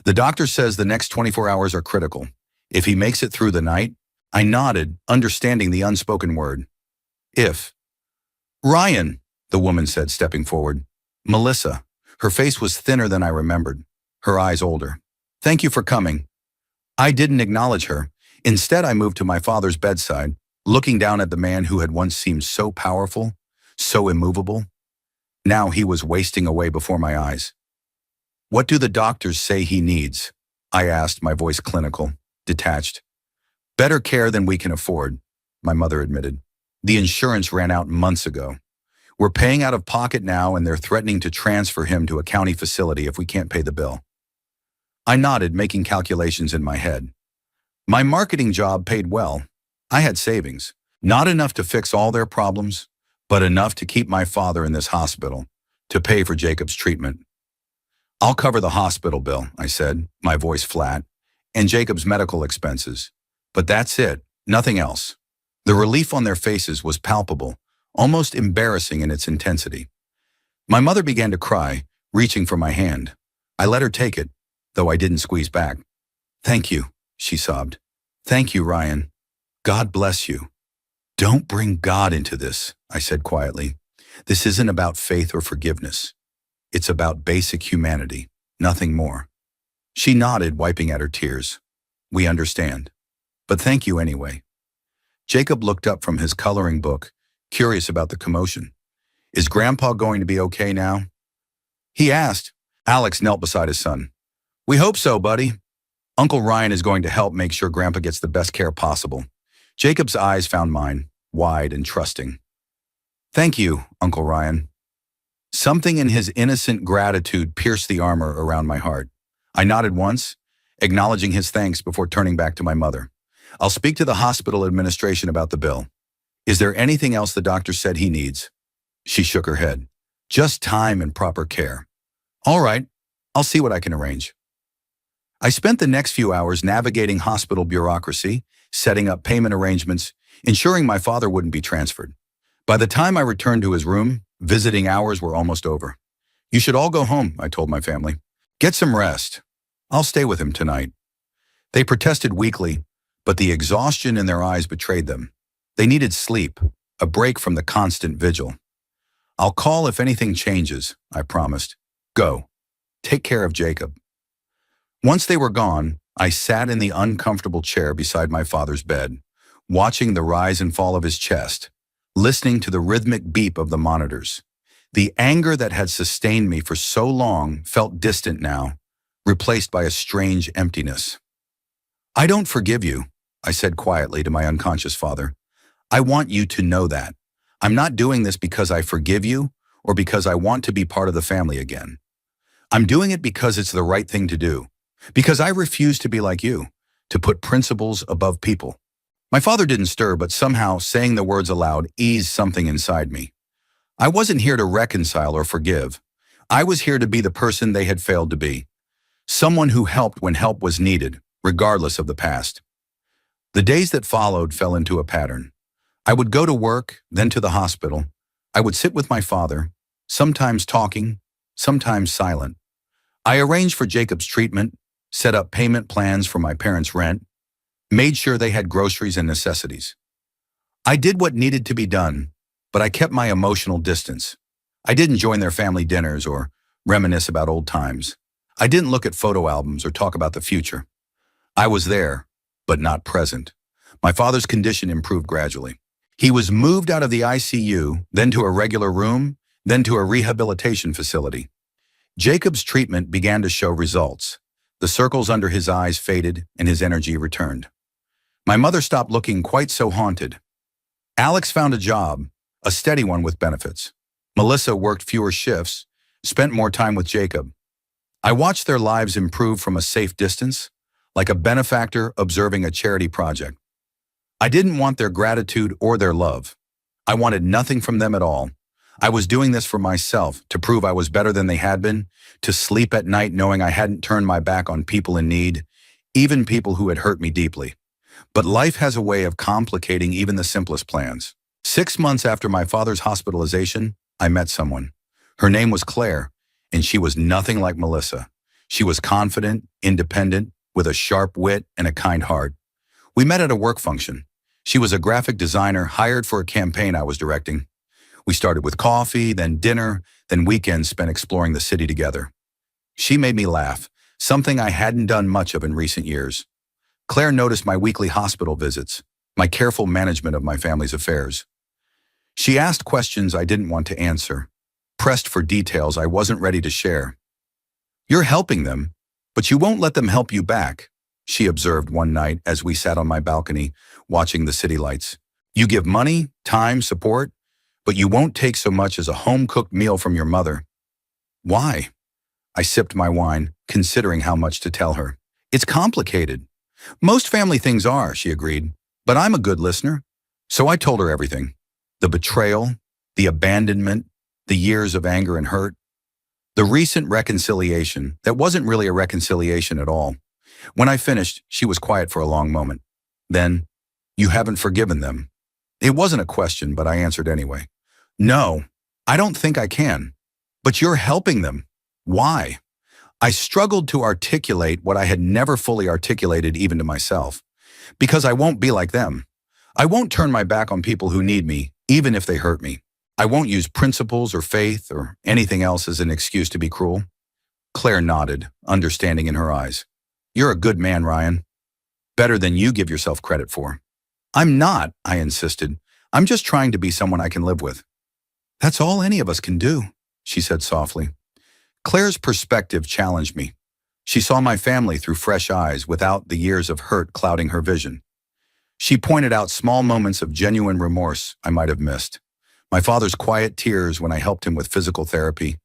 "The doctor says the next 24 hours are critical. If he makes it through the night." I nodded, understanding the unspoken word. "If." "Ryan," the woman said, stepping forward. "Melissa." Her face was thinner than I remembered, her eyes older. "Thank you for coming." I didn't acknowledge her. Instead, I moved to my father's bedside, looking down at the man who had once seemed so powerful, so immovable. Now he was wasting away before my eyes. "What do the doctors say he needs?" I asked, my voice clinical, detached. "Better care than we can afford," my mother admitted. "The insurance ran out months ago. We're paying out of pocket now, and they're threatening to transfer him to a county facility if we can't pay the bill." I nodded, making calculations in my head. My marketing job paid well. I had savings, not enough to fix all their problems, but enough to keep my father in this hospital, to pay for Jacob's treatment. "I'll cover the hospital bill," I said, my voice flat, "and Jacob's medical expenses. But that's it, nothing else." The relief on their faces was palpable, almost embarrassing in its intensity. My mother began to cry, reaching for my hand. I let her take it, though I didn't squeeze back. "Thank you," she sobbed. "Thank you, Ryan. God bless you." "Don't bring God into this," I said quietly. "This isn't about faith or forgiveness. It's about basic humanity, nothing more." She nodded, wiping at her tears. "We understand. But thank you anyway." Jacob looked up from his coloring book, curious about the commotion. "Is Grandpa going to be okay now?" he asked. Alex knelt beside his son. "We hope so, buddy. Uncle Ryan is going to help make sure Grandpa gets the best care possible." Jacob's eyes found mine, wide and trusting. "Thank you, Uncle Ryan." Something in his innocent gratitude pierced the armor around my heart. I nodded once, acknowledging his thanks before turning back to my mother. "I'll speak to the hospital administration about the bill. Is there anything else the doctor said he needs?" She shook her head. "Just time and proper care." "All right, I'll see what I can arrange." I spent the next few hours navigating hospital bureaucracy, setting up payment arrangements, ensuring my father wouldn't be transferred. By the time I returned to his room, visiting hours were almost over. "You should all go home," I told my family. "Get some rest. I'll stay with him tonight." They protested weakly, but the exhaustion in their eyes betrayed them. They needed sleep, a break from the constant vigil. "I'll call if anything changes," I promised. "Go. Take care of Jacob." Once they were gone, I sat in the uncomfortable chair beside my father's bed, watching the rise and fall of his chest, listening to the rhythmic beep of the monitors. The anger that had sustained me for so long felt distant now, replaced by a strange emptiness. "I don't forgive you," I said quietly to my unconscious father. "I want you to know that. I'm not doing this because I forgive you or because I want to be part of the family again. I'm doing it because it's the right thing to do, because I refuse to be like you, to put principles above people." My father didn't stir, but somehow saying the words aloud eased something inside me. I wasn't here to reconcile or forgive. I was here to be the person they had failed to be. Someone who helped when help was needed, regardless of the past. The days that followed fell into a pattern. I would go to work, then to the hospital. I would sit with my father, sometimes talking, sometimes silent. I arranged for Jacob's treatment, set up payment plans for my parents' rent, made sure they had groceries and necessities. I did what needed to be done, but I kept my emotional distance. I didn't join their family dinners or reminisce about old times. I didn't look at photo albums or talk about the future. I was there, but not present. My father's condition improved gradually. He was moved out of the ICU, then to a regular room, then to a rehabilitation facility. Jacob's treatment began to show results. The circles under his eyes faded and his energy returned. My mother stopped looking quite so haunted. Alex found a job, a steady one with benefits. Melissa worked fewer shifts, spent more time with Jacob. I watched their lives improve from a safe distance, like a benefactor observing a charity project. I didn't want their gratitude or their love. I wanted nothing from them at all. I was doing this for myself, to prove I was better than they had been, to sleep at night knowing I hadn't turned my back on people in need, even people who had hurt me deeply. But life has a way of complicating even the simplest plans. 6 months after my father's hospitalization, I met someone. Her name was Claire, and she was nothing like Melissa. She was confident, independent, with a sharp wit and a kind heart. We met at a work function. She was a graphic designer hired for a campaign I was directing. We started with coffee, then dinner, then weekends spent exploring the city together. She made me laugh, something I hadn't done much of in recent years. Claire noticed my weekly hospital visits, my careful management of my family's affairs. She asked questions I didn't want to answer, pressed for details I wasn't ready to share. "You're helping them, but you won't let them help you back," she observed one night as we sat on my balcony watching the city lights. "You give money, time, support, but you won't take so much as a home-cooked meal from your mother." "Why?" I sipped my wine, considering how much to tell her. "It's complicated. Most family things are," she agreed, "but I'm a good listener." So I told her everything. The betrayal, the abandonment, the years of anger and hurt, the recent reconciliation that wasn't really a reconciliation at all. When I finished, she was quiet for a long moment. Then, "You haven't forgiven them." It wasn't a question, but I answered anyway. "No, I don't think I can." "But you're helping them. Why?" I struggled to articulate what I had never fully articulated even to myself. "Because I won't be like them. I won't turn my back on people who need me, even if they hurt me. I won't use principles or faith or anything else as an excuse to be cruel." Claire nodded, understanding in her eyes. "You're a good man, Ryan. Better than you give yourself credit for." "I'm not," I insisted. "I'm just trying to be someone I can live with." "That's all any of us can do," she said softly. Claire's perspective challenged me. She saw my family through fresh eyes without the years of hurt clouding her vision. She pointed out small moments of genuine remorse I might have missed. My father's quiet tears when I helped him with physical therapy.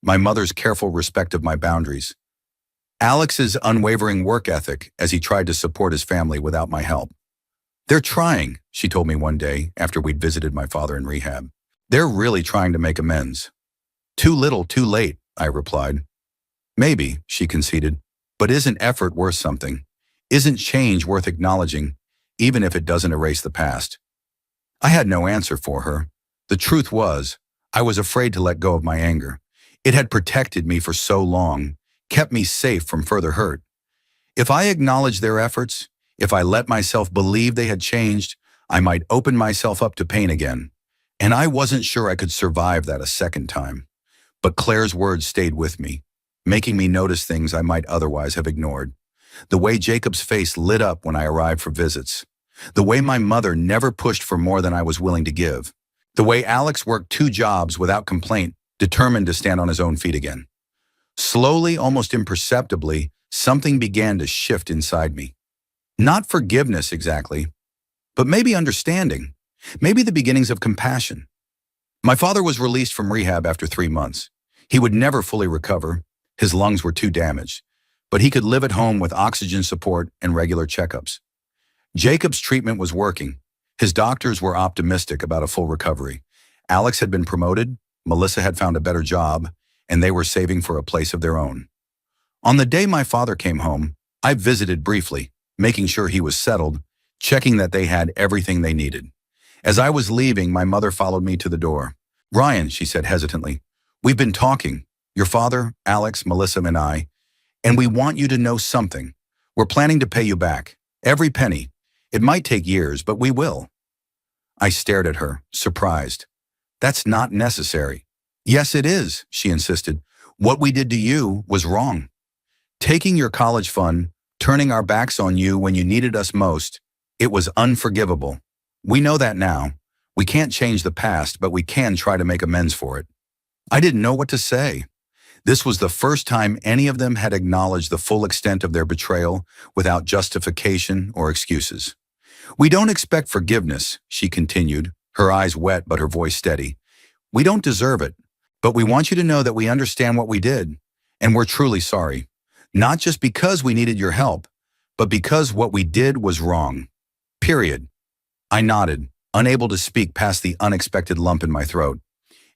My mother's careful respect of my boundaries. Alex's unwavering work ethic as he tried to support his family without my help. "They're trying," she told me one day after we'd visited my father in rehab. "They're really trying to make amends." "Too little, too late," I replied. "Maybe," she conceded, "but isn't effort worth something? Isn't change worth acknowledging, even if it doesn't erase the past?" I had no answer for her. The truth was, I was afraid to let go of my anger. It had protected me for so long, kept me safe from further hurt. If I acknowledged their efforts, if I let myself believe they had changed, I might open myself up to pain again. And I wasn't sure I could survive that a second time. But Claire's words stayed with me, making me notice things I might otherwise have ignored. The way Jacob's face lit up when I arrived for visits. The way my mother never pushed for more than I was willing to give. The way Alex worked 2 jobs without complaint, determined to stand on his own feet again. Slowly, almost imperceptibly, something began to shift inside me. Not forgiveness exactly, but maybe understanding. Maybe the beginnings of compassion. My father was released from rehab after 3 months. He would never fully recover. His lungs were too damaged, but he could live at home with oxygen support and regular checkups. Jacob's treatment was working. His doctors were optimistic about a full recovery. Alex had been promoted, Melissa had found a better job, and they were saving for a place of their own. On the day my father came home, I visited briefly, making sure he was settled, checking that they had everything they needed. As I was leaving, my mother followed me to the door. "Ryan," she said hesitantly, "we've been talking, your father, Alex, Melissa, and I, and we want you to know something. We're planning to pay you back. Every penny. It might take years, but we will." I stared at her, surprised. "That's not necessary." "Yes, it is," she insisted. "What we did to you was wrong. Taking your college fund, turning our backs on you when you needed us most, it was unforgivable. We know that now. We can't change the past, but we can try to make amends for it." I didn't know what to say. This was the first time any of them had acknowledged the full extent of their betrayal without justification or excuses. We don't expect forgiveness, she continued, her eyes wet but her voice steady. We don't deserve it, but we want you to know that we understand what we did, and we're truly sorry. Not just because we needed your help, but because what we did was wrong. Period. I nodded, unable to speak past the unexpected lump in my throat.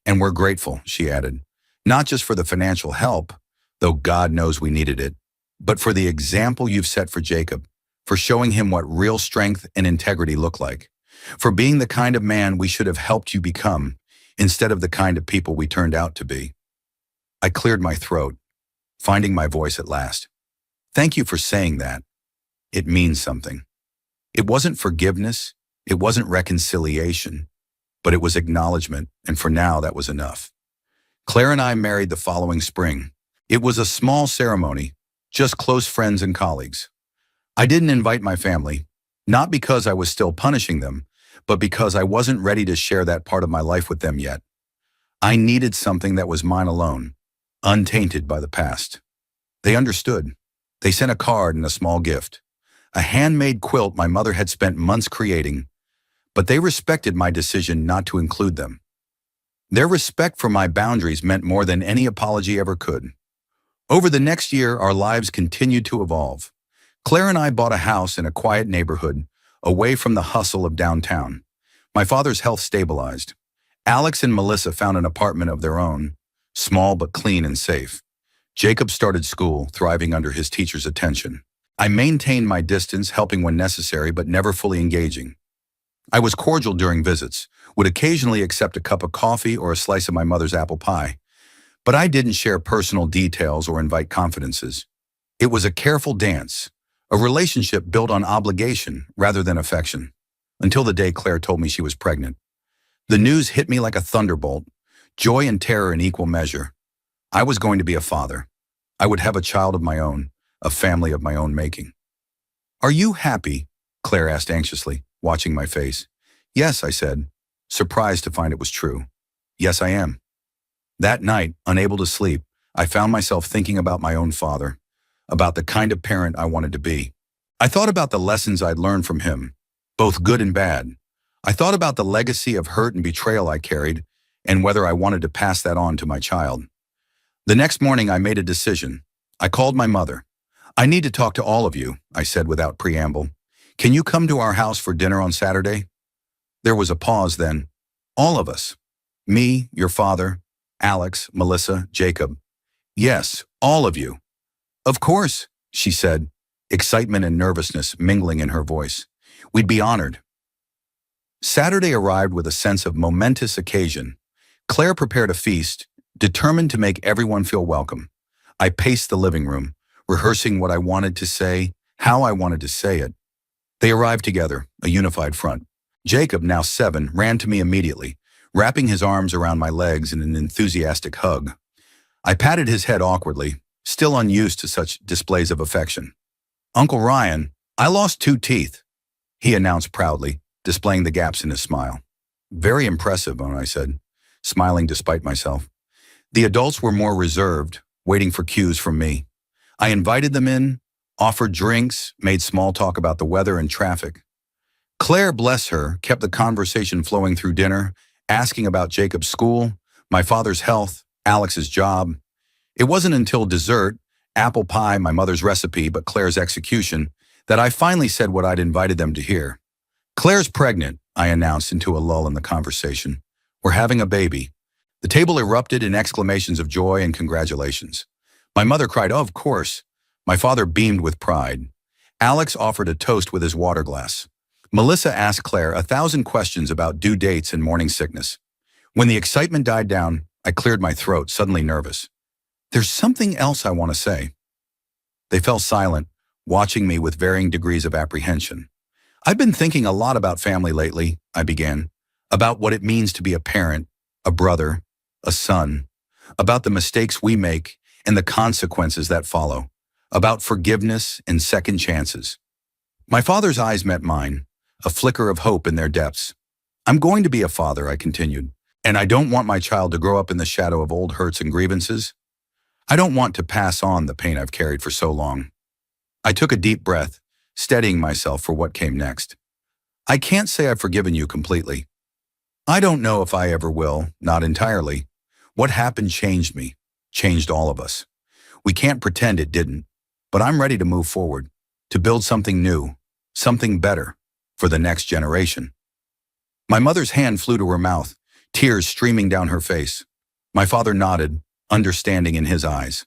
And we're grateful, she added, not just for the financial help, though God knows we needed it, but for the example you've set for Jacob, for showing him what real strength and integrity look like, for being the kind of man we should have helped you become, instead of the kind of people we turned out to be. I cleared my throat, finding my voice at last. Thank you for saying that. It means something. It wasn't forgiveness, it wasn't reconciliation, but it was acknowledgement, and for now that was enough. Claire and I married the following spring. It was a small ceremony, just close friends and colleagues. I didn't invite my family, not because I was still punishing them, but because I wasn't ready to share that part of my life with them yet. I needed something that was mine alone, untainted by the past. They understood. They sent a card and a small gift, a handmade quilt my mother had spent months creating, but they respected my decision not to include them. Their respect for my boundaries meant more than any apology ever could. Over the next year, our lives continued to evolve. Claire and I bought a house in a quiet neighborhood, away from the hustle of downtown. My father's health stabilized. Alex and Melissa found an apartment of their own, small but clean and safe. Jacob started school, thriving under his teacher's attention. I maintained my distance, helping when necessary but never fully engaging. I was cordial during visits, would occasionally accept a cup of coffee or a slice of my mother's apple pie, but I didn't share personal details or invite confidences. It was a careful dance, a relationship built on obligation rather than affection, until the day Claire told me she was pregnant. The news hit me like a thunderbolt, joy and terror in equal measure. I was going to be a father. I would have a child of my own, a family of my own making. Are you happy? Claire asked anxiously, watching my face. Yes, I said, surprised to find it was true. Yes, I am. That night, unable to sleep, I found myself thinking about my own father, about the kind of parent I wanted to be. I thought about the lessons I'd learned from him, both good and bad. I thought about the legacy of hurt and betrayal I carried, and whether I wanted to pass that on to my child. The next morning, I made a decision. I called my mother. I need to talk to all of you, I said without preamble. Can you come to our house for dinner on Saturday? There was a pause then. All of us. Me, your father, Alex, Melissa, Jacob. Yes, all of you. Of course, she said, excitement and nervousness mingling in her voice. We'd be honored. Saturday arrived with a sense of momentous occasion. Claire prepared a feast, determined to make everyone feel welcome. I paced the living room, rehearsing what I wanted to say, how I wanted to say it. They arrived together, a unified front. Jacob, now 7, ran to me immediately, wrapping his arms around my legs in an enthusiastic hug. I patted his head awkwardly, still unused to such displays of affection. Uncle Ryan, I lost 2 teeth, he announced proudly, displaying the gaps in his smile. Very impressive, I said, smiling despite myself. The adults were more reserved, waiting for cues from me. I invited them in, offered drinks, made small talk about the weather and traffic. Claire, bless her, kept the conversation flowing through dinner, asking about Jacob's school, my father's health, Alex's job. It wasn't until dessert, apple pie, my mother's recipe, but Claire's execution, that I finally said what I'd invited them to hear. Claire's pregnant, I announced into a lull in the conversation. We're having a baby. The table erupted in exclamations of joy and congratulations. My mother cried, "Oh, of course." My father beamed with pride. Alex offered a toast with his water glass. Melissa asked Claire 1,000 questions about due dates and morning sickness. When the excitement died down, I cleared my throat, suddenly nervous. There's something else I want to say. They fell silent, watching me with varying degrees of apprehension. I've been thinking a lot about family lately, I began, about what it means to be a parent, a brother, a son, about the mistakes we make and the consequences that follow, about forgiveness and second chances. My father's eyes met mine, a flicker of hope in their depths. I'm going to be a father, I continued, and I don't want my child to grow up in the shadow of old hurts and grievances. I don't want to pass on the pain I've carried for so long. I took a deep breath, steadying myself for what came next. I can't say I've forgiven you completely. I don't know if I ever will, not entirely. What happened changed me, changed all of us. We can't pretend it didn't, but I'm ready to move forward, to build something new, something better, for the next generation. My mother's hand flew to her mouth, tears streaming down her face. My father nodded, understanding in his eyes.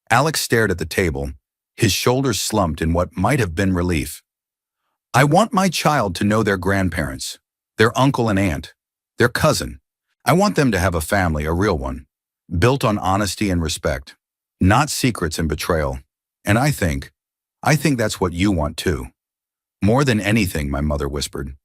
Alex stared at the table, his shoulders slumped in what might have been relief. I want my child to know their grandparents, their uncle and aunt, their cousin. I want them to have a family, a real one, built on honesty and respect, not secrets and betrayal. And I think that's what you want too. More than anything, my mother whispered.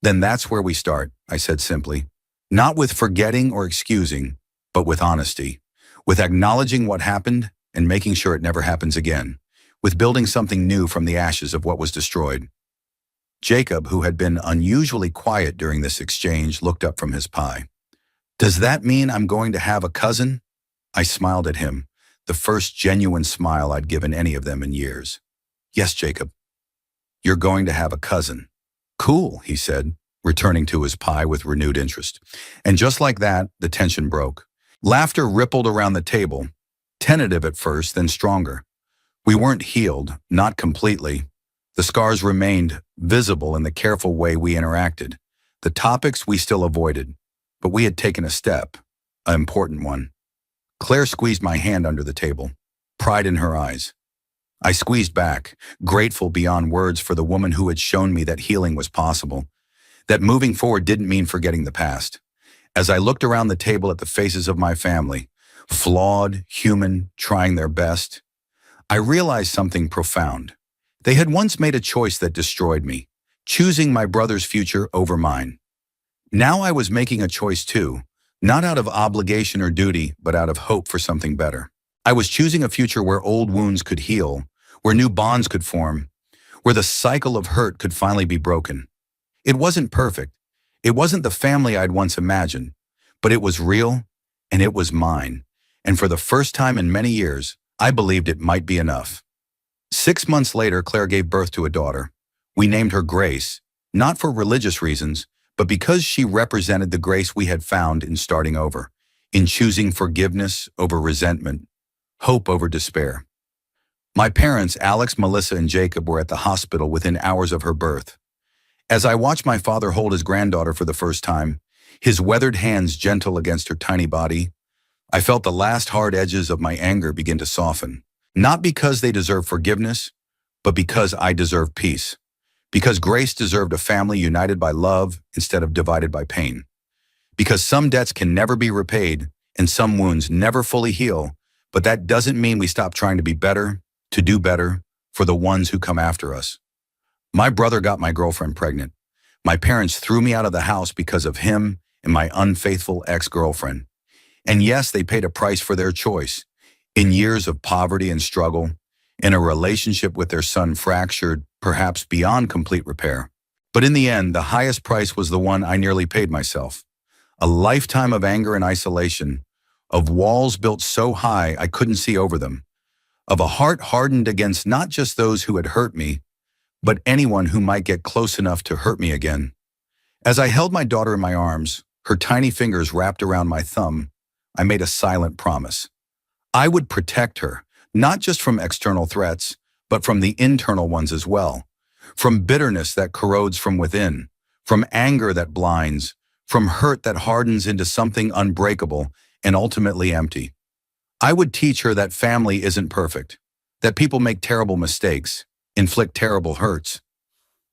Then that's where we start, I said simply. Not with forgetting or excusing, but with honesty, with acknowledging what happened and making sure it never happens again, with building something new from the ashes of what was destroyed. Jacob, who had been unusually quiet during this exchange, looked up from his pie. Does that mean I'm going to have a cousin? I smiled at him, the first genuine smile I'd given any of them in years. Yes, Jacob. You're going to have a cousin. Cool, he said, returning to his pie with renewed interest. And just like that, the tension broke. Laughter rippled around the table, tentative at first, then stronger. We weren't healed, not completely. The scars remained visible in the careful way we interacted. The topics we still avoided, but we had taken a step, an important one. Claire squeezed my hand under the table, pride in her eyes. I squeezed back, grateful beyond words for the woman who had shown me that healing was possible, that moving forward didn't mean forgetting the past. As I looked around the table at the faces of my family, flawed, human, trying their best, I realized something profound. They had once made a choice that destroyed me, choosing my brother's future over mine. Now I was making a choice too, not out of obligation or duty, but out of hope for something better. I was choosing a future where old wounds could heal, where new bonds could form, where the cycle of hurt could finally be broken. It wasn't perfect. It wasn't the family I'd once imagined, but it was real, and it was mine. And for the first time in many years, I believed it might be enough. 6 months later, Claire gave birth to a daughter. We named her Grace, not for religious reasons, but because she represented the grace we had found in starting over, in choosing forgiveness over resentment, hope over despair. My parents, Alex, Melissa, and Jacob, were at the hospital within hours of her birth. As I watched my father hold his granddaughter for the first time, his weathered hands gentle against her tiny body, I felt the last hard edges of my anger begin to soften. Not because they deserve forgiveness, but because I deserve peace. Because Grace deserved a family united by love instead of divided by pain. Because some debts can never be repaid and some wounds never fully heal, but that doesn't mean we stop trying to be better, to do better, for the ones who come after us. My brother got my girlfriend pregnant. My parents threw me out of the house because of him and my unfaithful ex-girlfriend. And yes, they paid a price for their choice. In years of poverty and struggle, in a relationship with their son fractured, perhaps beyond complete repair. But in the end, the highest price was the one I nearly paid myself. A lifetime of anger and isolation, of walls built so high I couldn't see over them, of a heart hardened against not just those who had hurt me, but anyone who might get close enough to hurt me again. As I held my daughter in my arms, her tiny fingers wrapped around my thumb, I made a silent promise. I would protect her, not just from external threats, but from the internal ones as well. From bitterness that corrodes from within, from anger that blinds, from hurt that hardens into something unbreakable and ultimately empty. I would teach her that family isn't perfect, that people make terrible mistakes, inflict terrible hurts,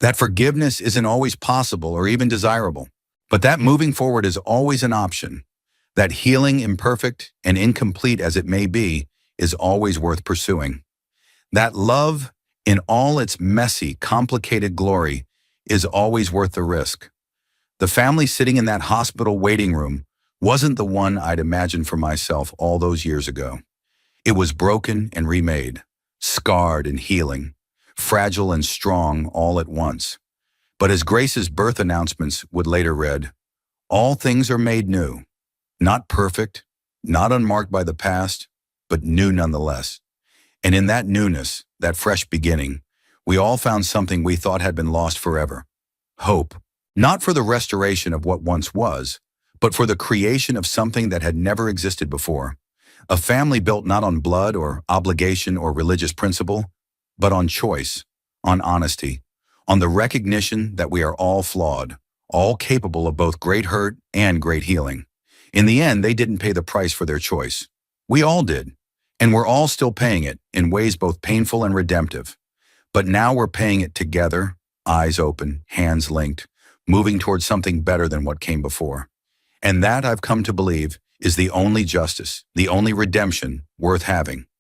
that forgiveness isn't always possible or even desirable, but that moving forward is always an option, that healing, imperfect and incomplete as it may be, is always worth pursuing. That love, in all its messy, complicated glory, is always worth the risk. The family sitting in that hospital waiting room wasn't the one I'd imagined for myself all those years ago. It was broken and remade, scarred and healing, fragile and strong all at once. But as Grace's birth announcements would later read, all things are made new. Not perfect, not unmarked by the past, but new nonetheless. And in that newness, that fresh beginning, we all found something we thought had been lost forever. Hope. Not for the restoration of what once was, but for the creation of something that had never existed before. A family built not on blood or obligation or religious principle, but on choice, on honesty, on the recognition that we are all flawed, all capable of both great hurt and great healing. In the end, they didn't pay the price for their choice. We all did, and we're all still paying it in ways both painful and redemptive. But now we're paying it together, eyes open, hands linked, moving towards something better than what came before. And that, I've come to believe, is the only justice, the only redemption worth having.